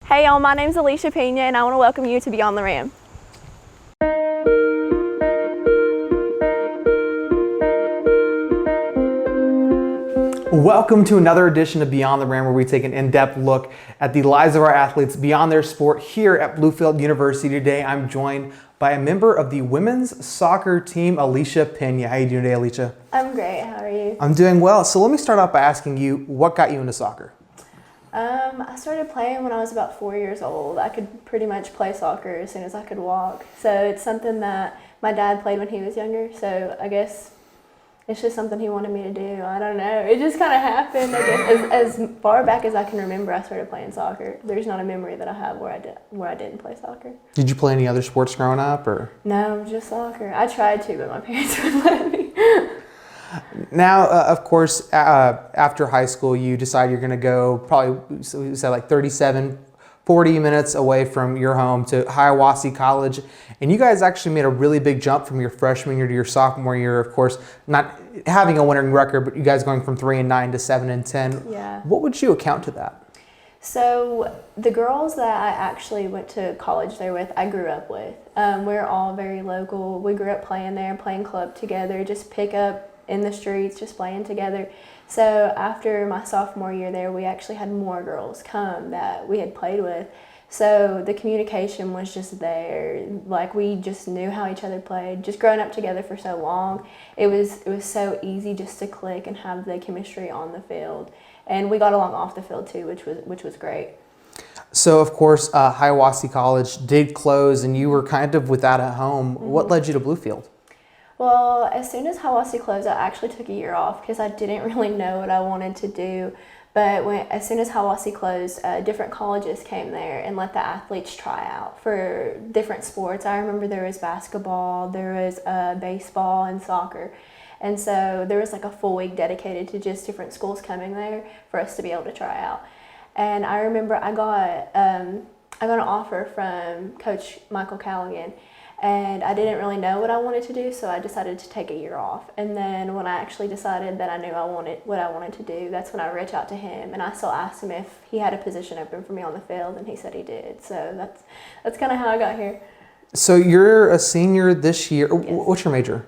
Hey y'all, my name's Elisha Pena and I want to welcome you to Beyond the Ram. Welcome to another edition of Beyond the Ram, where we take an in-depth look at the lives of our athletes beyond their sport here at Bluefield University. Today, I'm joined by a member of the women's soccer team, Elisha Pena. How are you doing today, Elisha? I'm great, how are you? I'm doing well. So let me start off by asking you, what got you into soccer? I started playing when I was about 4 years old. I could pretty much play soccer as soon as I could walk. So it's something that my dad played when he was younger. So I guess it's just something he wanted me to do. I don't know. It just kind of happened. I guess as far back as I can remember, I started playing soccer. There's not a memory that I have where I didn't play soccer. Did you play any other sports growing up, or? No, just soccer. I tried to, but my parents wouldn't let me. Now, of course, after high school, you decide you're going to go probably, so you said like 40 minutes away from your home to Hiawassee College. And you guys actually made a really big jump from your freshman year to your sophomore year, of course, not having a winning record, but you guys going from 3-9 to 7-10. Yeah. What would you account to that? So the girls that I actually went to college there with, I grew up with. We're all very local. We grew up playing there, playing club together, just pick up in the streets, just playing together. So after my sophomore year there, we actually had more girls come that we had played with. So the communication was just there. Like, we just knew how each other played. Just growing up together for so long, it was so easy just to click and have the chemistry on the field. And we got along off the field too, which was great. So, of course, Hiawassee College did close, and you were kind of without a home. Mm-hmm. What led you to Bluefield? Well, as soon as Hiawassee closed, I actually took a year off because I didn't really know what I wanted to do. But as soon as Hiawassee closed, different colleges came there and let the athletes try out for different sports. I remember there was basketball, there was baseball, and soccer. And so there was like a full week dedicated to just different schools coming there for us to be able to try out. And I remember I got an offer from Coach Michael Callaghan. And I didn't really know what I wanted to do, so I decided to take a year off. And then when I actually decided that I knew what I wanted to do, that's when I reached out to him, and I still asked him if he had a position open for me on the field, and he said he did. So that's kind of how I got here. So you're a senior this year. Yes. What's your major?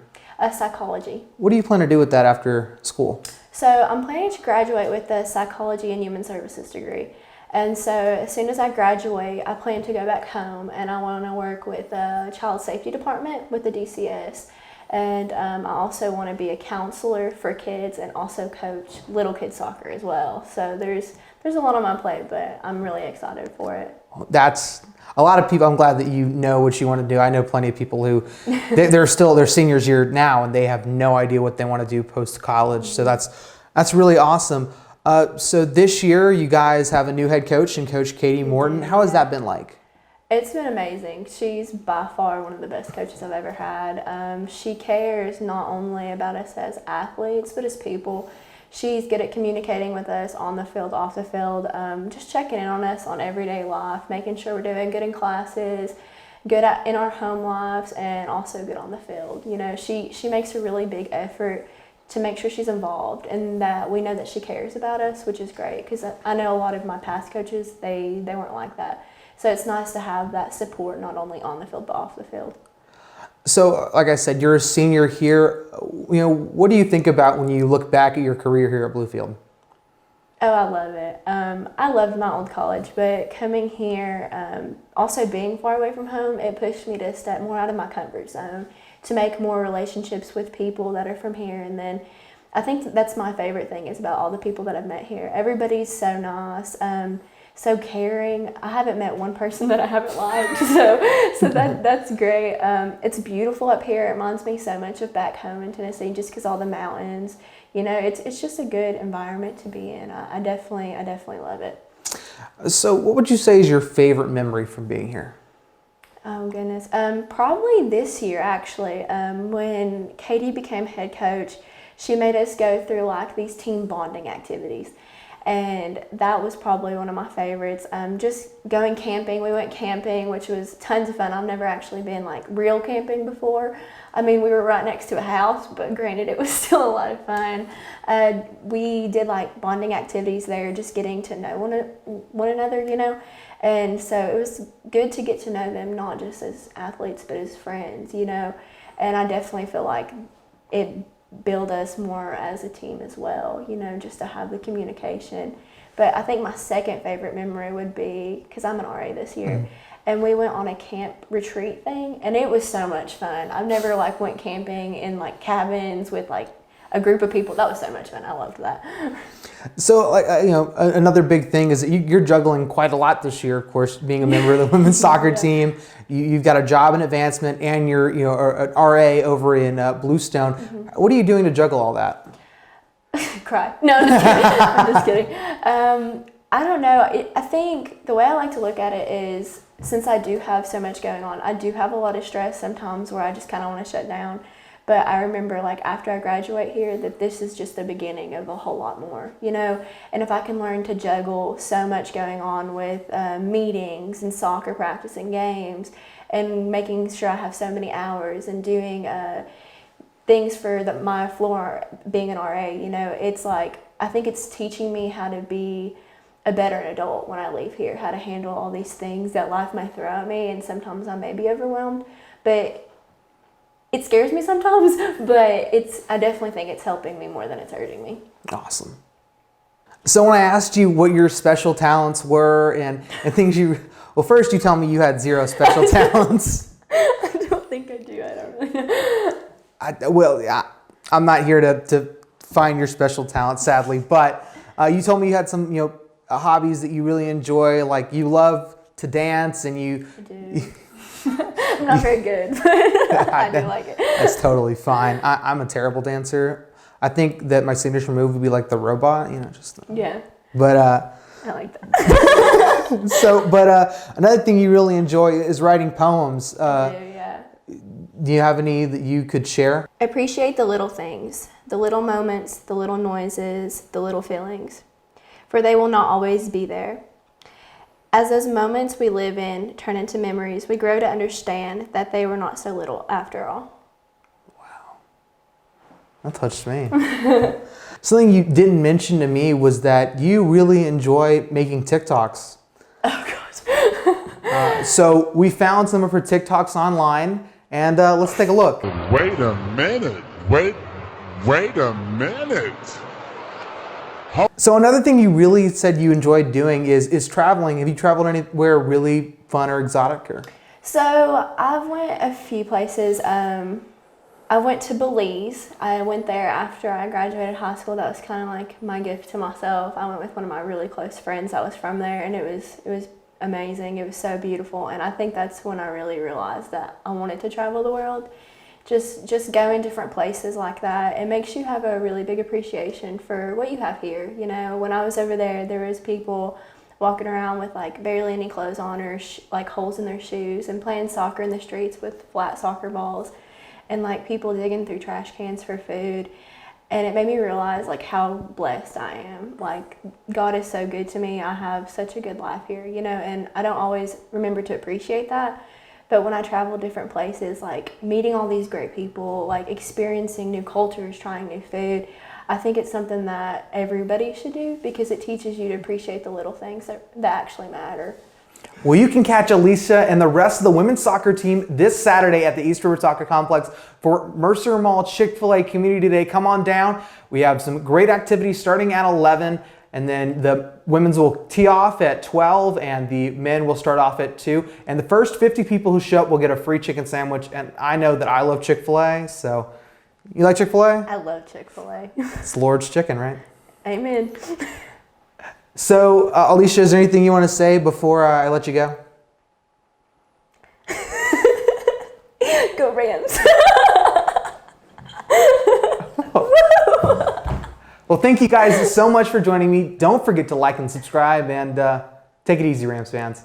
Psychology. What do you plan to do with that after school? So I'm planning to graduate with a psychology and human services degree. And so as soon as I graduate, I plan to go back home, and I want to work with the child safety department with the DCS. And I also want to be a counselor for kids and also coach little kid soccer as well. So there's a lot on my plate, but I'm really excited for it. That's a lot of people. I'm glad that you know what you want to do. I know plenty of people who they're seniors year now, and they have no idea what they want to do post college. So that's really awesome. So this year, you guys have a new head coach and Coach Katie Morton. How has that been like? It's been amazing. She's by far one of the best coaches I've ever had. She cares not only about us as athletes, but as people. She's good at communicating with us on the field, off the field, just checking in on us on everyday life, making sure we're doing good in classes, good in our home lives, and also good on the field. You know, she makes a really big effort to make sure she's involved and that we know that she cares about us, which is great because I know a lot of my past coaches, they weren't like that. So it's nice to have that support not only on the field but off the field. So, like I said, you're a senior here. You know, what do you think about when you look back at your career here at Bluefield? Oh, I love it. I loved my old college, but coming here, also being far away from home, it pushed me to step more out of my comfort zone, to make more relationships with people that are from here. And then I think that's my favorite thing is about all the people that I've met here. Everybody's so nice, so caring. I haven't met one person that I haven't liked, so that's great. It's beautiful up here. It reminds me so much of back home in Tennessee just because all the mountains. You know, it's just a good environment to be in. I definitely love it. So what would you say is your favorite memory from being here? Oh, goodness. Probably this year, actually. When Katie became head coach, she made us go through like these team bonding activities. And that was probably one of my favorites. Just going camping. We went camping, which was tons of fun. I've never actually been like real camping before. I mean, we were right next to a house, but granted, it was still a lot of fun. We did like bonding activities there, just getting to know one another, you know. And so it was good to get to know them, not just as athletes, but as friends, you know. And I definitely feel like it build us more as a team as well, you know, just to have the communication. But I think my second favorite memory would be, because I'm an RA this year, and we went on a camp retreat thing, and it was so much fun. I've never like went camping in like cabins with like a group of people. That was so much fun. I loved that. So, you know, another big thing is that you're juggling quite a lot this year. Of course, being a member of the women's soccer team, you've got a job in advancement, and you're, you know, an RA over in Bluestone. What are you doing to juggle all that? Cry. No, I'm just kidding. I'm just kidding. I don't know. I think the way I like to look at it is, since I do have so much going on, I do have a lot of stress sometimes where I just kind of want to shut down. But I remember, like, after I graduate here, that this is just the beginning of a whole lot more, you know? And if I can learn to juggle so much going on with meetings and soccer practice and games and making sure I have so many hours and doing things for my floor, being an RA, you know, it's like, I think it's teaching me how to be a better adult when I leave here, how to handle all these things that life may throw at me, and sometimes I may be overwhelmed. But it scares me sometimes, but I definitely think it's helping me more than it's hurting me. Awesome. So when I asked you what your special talents were and things well, first you tell me you had 0 special talents. I don't think I do. I don't really know. I'm not here to find your special talent, sadly, but you told me you had some, you know, hobbies that you really enjoy, like you love to dance and you... I do. I'm not very good, but I do like it. That's totally fine. I'm a terrible dancer. I think that my signature move would be like the robot, you know, just... Yeah. But... I like that. Another thing you really enjoy is writing poems. I do, yeah. Do you have any that you could share? Appreciate the little things, the little moments, the little noises, the little feelings, for they will not always be there. As those moments we live in turn into memories, we grow to understand that they were not so little after all. Wow. That touched me. Something you didn't mention to me was that you really enjoy making TikToks. Oh, God. So we found some of her TikToks online, and let's take a look. Wait a minute. Wait a minute. So another thing you really said you enjoyed doing is traveling. Have you traveled anywhere really fun or exotic? So I've went a few places. I went to Belize. I went there after I graduated high school. That was kind of like my gift to myself. I went with one of my really close friends that was from there, and it was amazing. It was so beautiful, and I think that's when I really realized that I wanted to travel the world. Just go in different places like that. It makes you have a really big appreciation for what you have here. You know, when I was over there, there was people walking around with like barely any clothes on or like holes in their shoes and playing soccer in the streets with flat soccer balls, and like people digging through trash cans for food. And it made me realize like how blessed I am. Like, God is so good to me. I have such a good life here, you know, and I don't always remember to appreciate that. But when I travel different places, like meeting all these great people, like experiencing new cultures, trying new food, I think it's something that everybody should do because it teaches you to appreciate the little things that actually matter. Well, you can catch Elisha and the rest of the women's soccer team this Saturday at the East River Soccer Complex for Mercer Mall Chick-fil-A Community Day. Come on down. We have some great activities starting at 11. And then the women's will tee off at 12 and the men will start off at 2. And the first 50 people who show up will get a free chicken sandwich. And I know that I love Chick-fil-A, so you like Chick-fil-A? I love Chick-fil-A. It's Lord's chicken, right? Amen. So, Elisha, is there anything you want to say before I let you go? Go Rams. Well, thank you guys so much for joining me. Don't forget to like and subscribe, and take it easy, Rams fans.